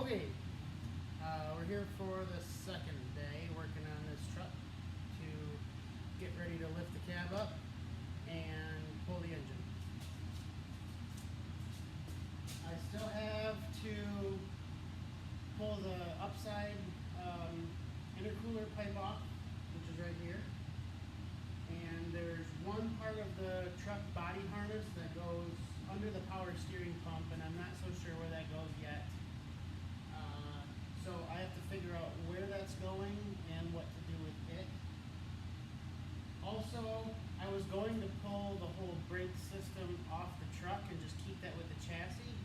Okay, we're here for the second day working on this truck to get ready to lift the cab up and pull the engine. I still have to pull the upside intercooler pipe off, which is right here. And there's one part of the truck body harness that goes under the power steering pump, and I'm not so sure where that goes yet. So I have to figure out where that's going and what to do with it. Also, I was going to pull the whole brake system off the truck and just keep that with the chassis.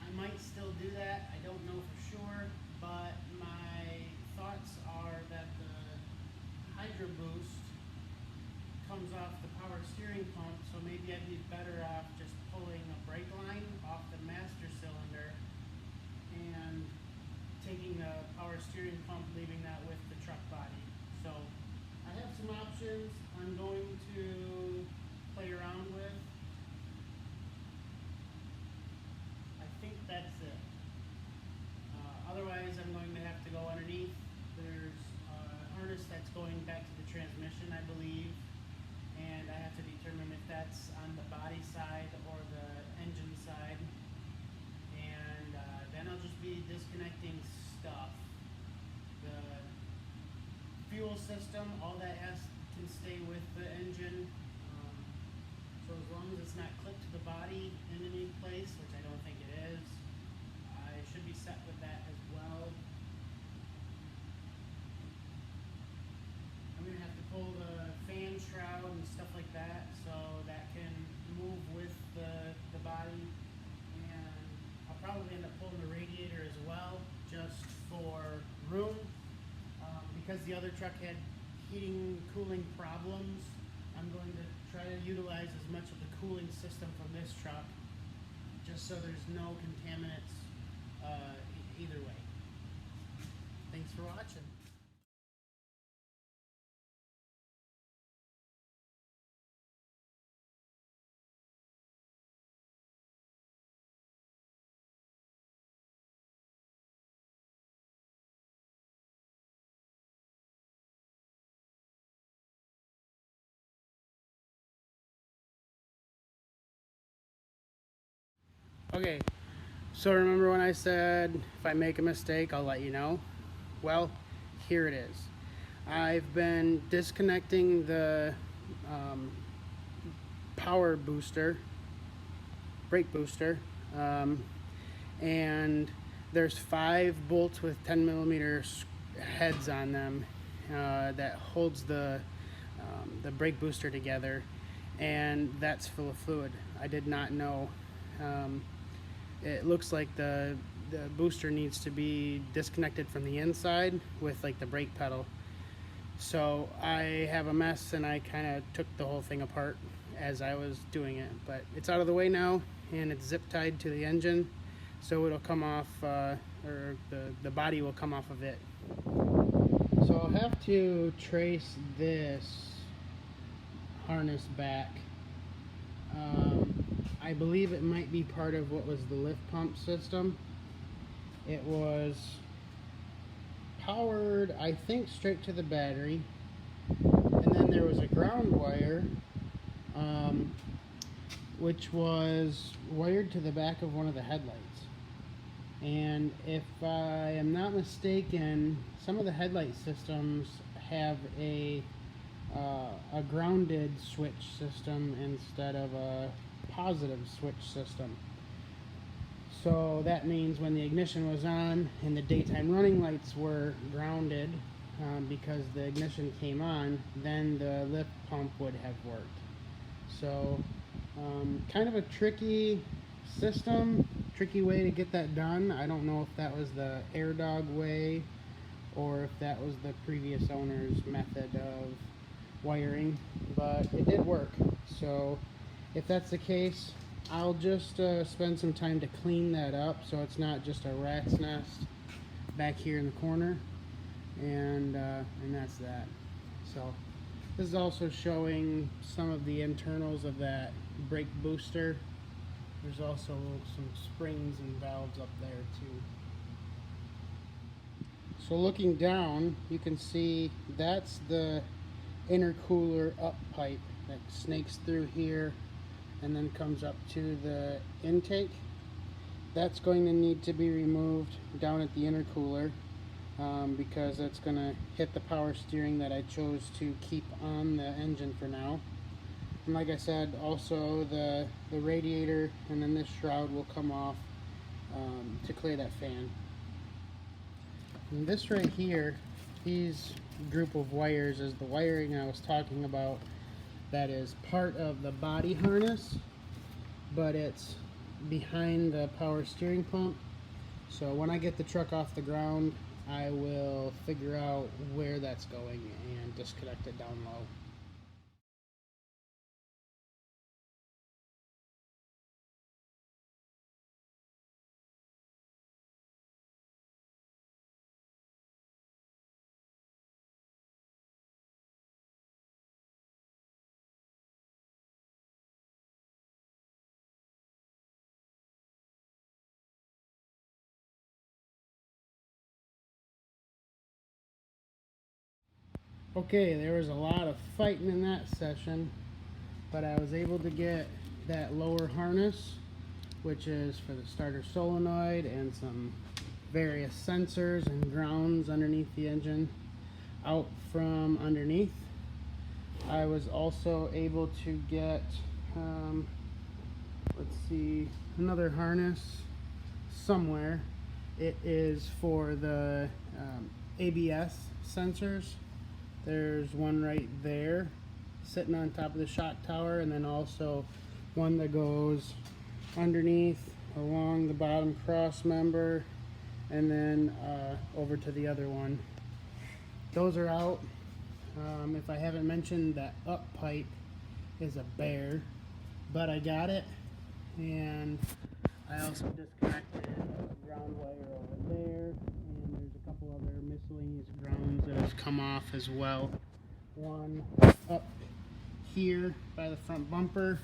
I might still do that, I don't know for sure, but my thoughts are that the Hydro Boost comes off the power steering pump, so maybe I'd be better off just pulling a brake line off the master cylinder and taking the power steering pump, leaving that with the truck body. So I have some options I'm going to play around with. I think that's it. Otherwise, I'm going to have to go underneath. There's a harness that's going back to the transmission, I believe, and I have to determine if that's on the body side or the engine side. And then I'll just be disconnecting stuff. The fuel system, all that can stay with the engine. So as long as it's not clipped to the body in any place, which I don't think it is, I should be set with that as well. I'm going to have to pull the fan shroud and stuff like that so that can move with the body. And I'll probably end up pulling the radiator as well, just for room. Because the other truck had heating, cooling problems, I'm going to try to utilize as much of the cooling system from this truck, just so there's no contaminants either way. Thanks for watching. Okay, so remember when I said if I make a mistake, I'll let you know? Well, here it is. I've been disconnecting the power booster, brake booster, and there's 5 bolts with 10 millimeter heads on them that holds the brake booster together, and that's full of fluid. I did not know. It looks like the booster needs to be disconnected from the inside with like the brake pedal. So I have a mess, and I kind of took the whole thing apart as I was doing it, but it's out of the way now, and it's zip tied to the engine, so it'll come off, or the body will come off of it. So I'll have to trace this harness back. I believe it might be part of what was the lift pump system. It was powered, I think, straight to the battery, and then there was a ground wire which was wired to the back of one of the headlights. And if I am not mistaken, some of the headlight systems have a grounded switch system instead of a positive switch system. So that means when the ignition was on and the daytime running lights were grounded, because the ignition came on, then the lift pump would have worked. So kind of a tricky system, tricky way to get that done. I don't know if that was the AirDog way or if that was the previous owner's method of wiring, but it did work. So if that's the case, I'll just spend some time to clean that up so it's not just a rat's nest back here in the corner, and that's that. So this is also showing some of the internals of that brake booster. There's also some springs and valves up there too. So looking down, you can see that's the intercooler up pipe that snakes through here and then comes up to the intake. That's going to need to be removed down at the intercooler because that's going to hit the power steering that I chose to keep on the engine for now. And like I said, also the radiator and then this shroud will come off to clear that fan. And this right here, these group of wires is the wiring I was talking about that is part of the body harness, but it's behind the power steering pump. So when I get the truck off the ground, I will figure out where that's going and disconnect it down low. Okay, there was a lot of fighting in that session, but I was able to get that lower harness, which is for the starter solenoid and some various sensors and grounds underneath the engine, out from underneath. I was also able to get, let's see, another harness somewhere. It is for the ABS sensors. There's one right there sitting on top of the shock tower, and then also one that goes underneath along the bottom cross member and then over to the other one. Those are out. If I haven't mentioned, that up pipe is a bear, but I got it, and I also disconnected a ground wire over there, and there's a couple other miscellaneous grounds that have come off as well. One up here by the front bumper,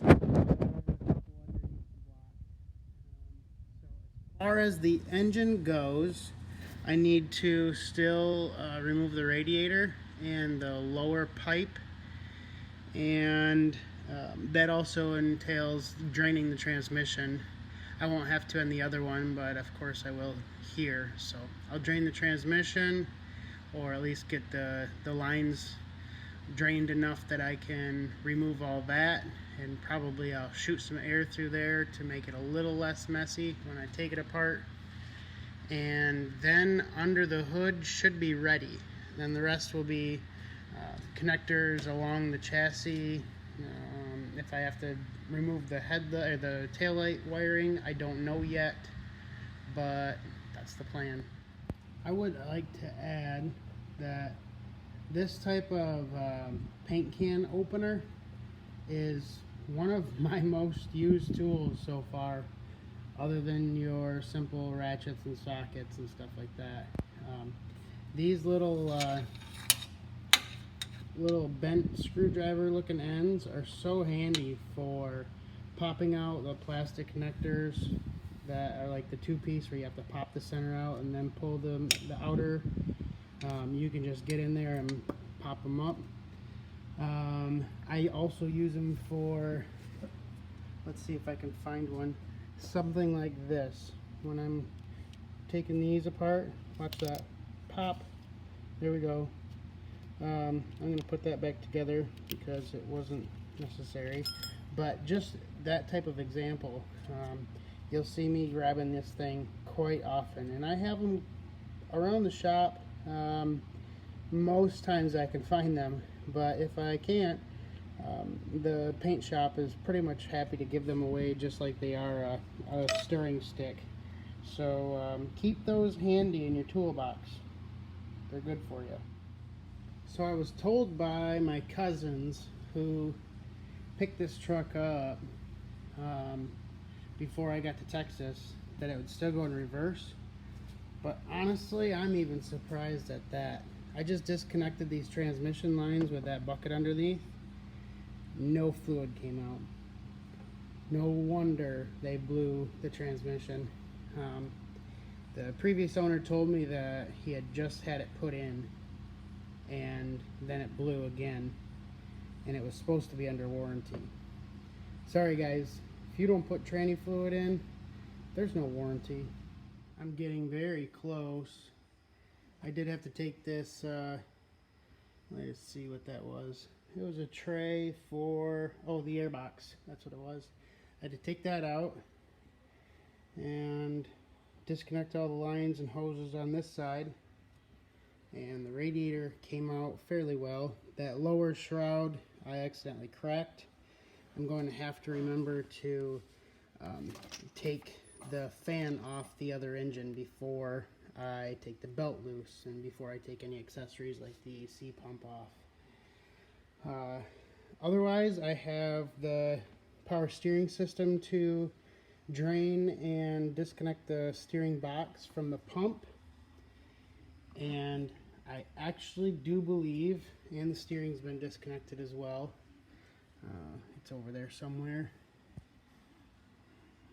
and a couple underneath the block. So as far as the engine goes, I need to still remove the radiator and the lower pipe, and that also entails draining the transmission. I won't have to on the other one, but of course I will here. So I'll drain the transmission, or at least get the lines drained enough that I can remove all that, and probably I'll shoot some air through there to make it a little less messy when I take it apart. And then under the hood should be ready. Then the rest will be connectors along the chassis. If I have to remove the headlight or the taillight wiring, I don't know yet, but that's the plan. I would like to add that this type of paint can opener is one of my most used tools so far, other than your simple ratchets and sockets and stuff like that. These little bent screwdriver looking ends are so handy for popping out the plastic connectors that are like the two-piece where you have to pop the center out and then pull the outer. You can just get in there and pop them up. I also use them for, let's see if I can find one, something like this. When I'm taking these apart, watch that, pop, there we go. I'm going to put that back together because it wasn't necessary, but just that type of example, you'll see me grabbing this thing quite often, and I have them around the shop. Most times I can find them, but if I can't, the paint shop is pretty much happy to give them away just like they are a stirring stick. So keep those handy in your toolbox. They're good for you. So I was told by my cousins who picked this truck up before I got to Texas that it would still go in reverse. But honestly, I'm even surprised at that. I just disconnected these transmission lines with that bucket underneath. No fluid came out. No wonder they blew the transmission. The previous owner told me that he had just had it put in and then it blew again, and it was supposed to be under warranty. Sorry guys, if you don't put tranny fluid in, there's no warranty. I'm getting very close. I did have to take this, let's see what that was. It was a tray for, oh, the airbox, that's what it was. I had to take that out and disconnect all the lines and hoses on this side, and the radiator came out fairly well. That lower shroud I accidentally cracked. I'm going to have to remember to take the fan off the other engine before I take the belt loose and before I take any accessories like the AC pump off. Otherwise, I have the power steering system to drain and disconnect the steering box from the pump, and I actually do believe, and the steering's been disconnected as well. It's over there somewhere,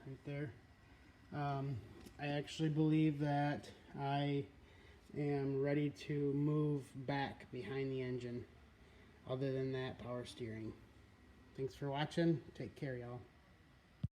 right there. I actually believe that I am ready to move back behind the engine. Other than that, power steering. Thanks for watching. Take care, y'all.